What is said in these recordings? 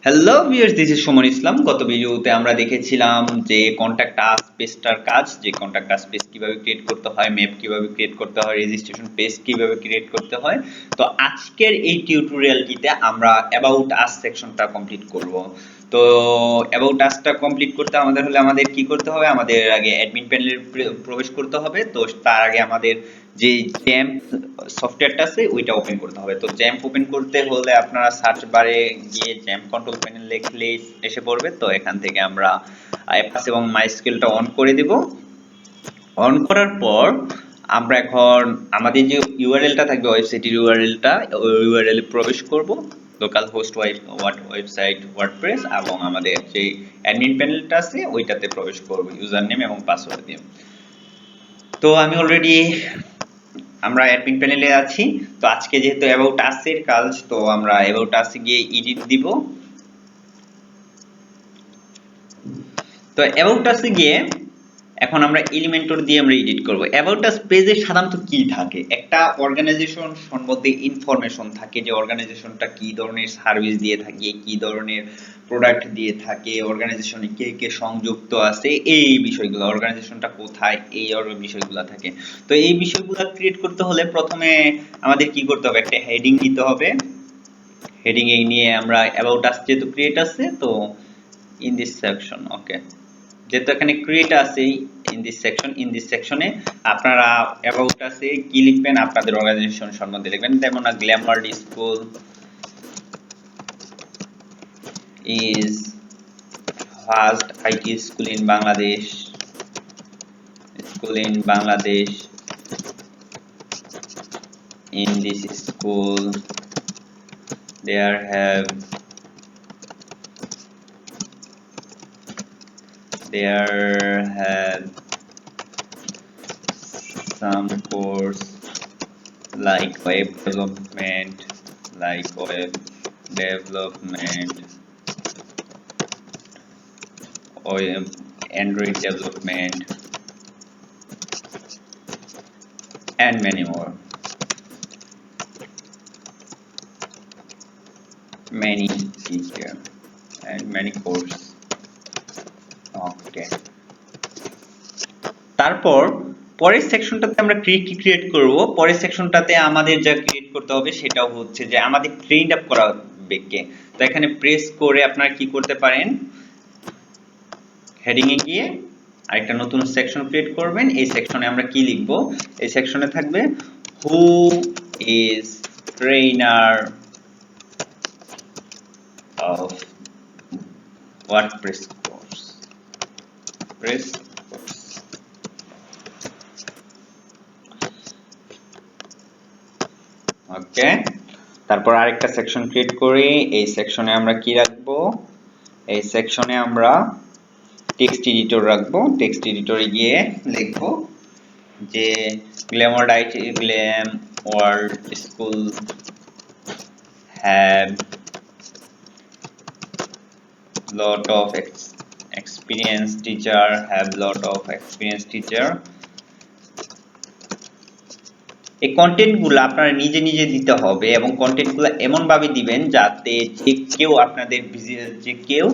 Hello viewers, this is Suman Islam. গত ভিডিওতে আমরা দেখেছিলাম যে কন্টাক্ট আস পেজটার কাজ, যে কন্টাক্ট আস পেজ কিভাবে ক্রিয়েট করতে হয়, ম্যাপ কিভাবে ক্রিয়েট করতে হয়, রেজিস্ট্রেশন পেজ কিভাবে ক্রিয়েট করতে হয়। তো আজকের এই টিউটোরিয়ালটিতে আমরা অ্যাবাউট আস সেকশনটা কমপ্লিট করব। তো অ্যাবাউট আসটা কমপ্লিট করতে আমাদের কি করতে হবে, আমাদের আগে অ্যাডমিন প্যানেলে প্রবেশ করতে হবে। তো তার আগে আমাদের যে জ্যাম্প সফটওয়্যারটা আছে ওইটা ওপেন করতে হবে। তো জ্যাম্প ওপেন করতে হলে আপনারা সার্চ বারে গিয়ে জ্যাম্প কন্ট্রোল প্যানেল লিখলেই এসে পড়বে। তো এখান থেকে আমরা অ্যাপাচ এবং মাইস্কেলটা অন করে দিব। অন করার পর আমরা এখন আমাদের যে ইউআরএলটা থাকবে, ওয়েবসাইটের ইউআরএলটা, ওই ইউআরএলে প্রবেশ করব। লোকাল হোস্ট ওয়েবসাইট ওয়ার্ডপ্রেস এবং আমাদের যে অ্যাডমিন প্যানেলটা আছে ওইটাতে প্রবেশ করব ইউজার নেম এবং পাসওয়ার্ড দিয়ে। তো আমি অলরেডি আমরা অ্যাডমিন প্যানেলে আছি। তো আজকে যেহেতু অ্যাবাউট আস-এর কাজ, তো আমরা অ্যাবাউট আস-এ গিয়ে এডিট দিব। তো অ্যাবাউট আস-এ গিয়ে এখন আমরা এলিমেন্টর দিয়ে আমরা এডিট করব। অ্যাবাউট আস পেজে সাধারণত কি থাকে, একটা অর্গানাইজেশন সম্বন্ধে ইনফরমেশন থাকে, যে অর্গানাইজেশনটা কি ধরনের সার্ভিস দিয়ে থাকে, কি ধরনের প্রোডাক্ট দিয়ে থাকে, অর্গানাইজেশনে কে কে সংযুক্ত আছে, এই বিষয়গুলো, অর্গানাইজেশনটা কোথায়, এই বিষয়গুলো থাকে। তো এই বিষয়গুলো ক্রিয়েট করতে হলে প্রথমে আমাদের কি করতে হবে, একটা হেডিং দিতে হবে। হেডিং এ নিয়ে আমরা অ্যাবাউট আস যেহেতু ক্রিয়েট আছে, তো ইন দিস সেকশন, ওকে, যেহেতু এখানে ক্রিয়েট আছে ইন দিস সেকশনে আপনারা অ্যাবাউট আছে কি লিখবেন, আপনাদের অর্গানাইজেশন সম্বন্ধে লিখবেন। যেমন Glamour school is first IT school in Bangladesh. In this school there have some course like web development, or Android development, and many more. Many teacher and many course. Okay. তারপর পরের সেকশনটাতে আমরা কি create করব, পরের সেকশনটাতে আমাদের যা create করতে হবে সেটা হচ্ছে যে আমাদের ট্রেন্ড আপ করা হবে কে। তো এখানে প্রেস করে আপনারা কি করতে পারেন, হেডিং এ গিয়ে আরেকটা নতুন সেকশন ক্রিয়েট করবেন। এই সেকশনে আমরা কি লিখব, এই সেকশনে থাকবে who is trainer of Wordpress course. ওকে, তারপর আরেকটা সেকশন ক্রিয়েট করি। এই সেকশনে আমরা কি রাখবো, এই সেকশনে আমরা টেক্সট এডিটর রাখবো। টেক্সট এডিটরে গিয়ে লিখবো যে World School have lot of experienced teacher, এই কন্টেন্টগুলো আপনারা নিজে নিজে দিতে হবে এবং কন্টেন্টগুলো এমন ভাবে দিবেন যাতে যে কেউ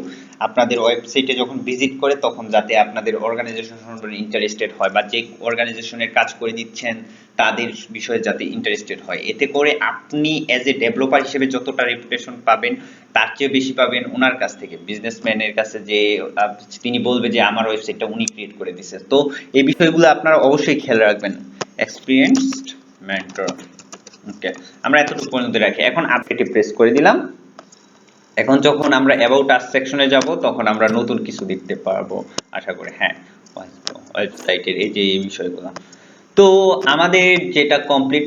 আপনাদের ওয়েবসাইটে যখন ভিজিট করে তখন যাতে আপনাদের অর্গানাইজেশন সম্পর্কে ইন্টারেস্টেড হয়, বা যে অর্গানাইজেশনের কাজ করে দিচ্ছেন তাদের বিষয়ে যাতে ইন্টারেস্টেড হয়। এতে করে আপনি অ্যাজ এ ডেভেলপার হিসেবে যতটা রেপুটেশন পাবেন তার চেয়ে বেশি পাবেন ওনার কাছ থেকে, বিজনেসম্যানের কাছে, যে তিনি বলবে যে আমার ওয়েবসাইটটা উনি ক্রিয়েট করে দিয়েছে। তো এই বিষয়গুলো আপনারা অবশ্যই খেয়াল রাখবেন। এক্সপিরিয়েন্সড মেন্টর, ওকে, আমরা এতটুকু পর্যন্ত রাখি। এখন আপডেটে প্রেস করে দিলাম। এখন যখন আমরা অ্যাবাউট আস সেকশনে যাব তখন আমরা নতুন কিছু দেখতে পারবো আশা করি। হ্যাঁ, ওয়েবসাইটের এই যে এই বিষয়গুলো। তো আমাদের যেটা কমপ্লিট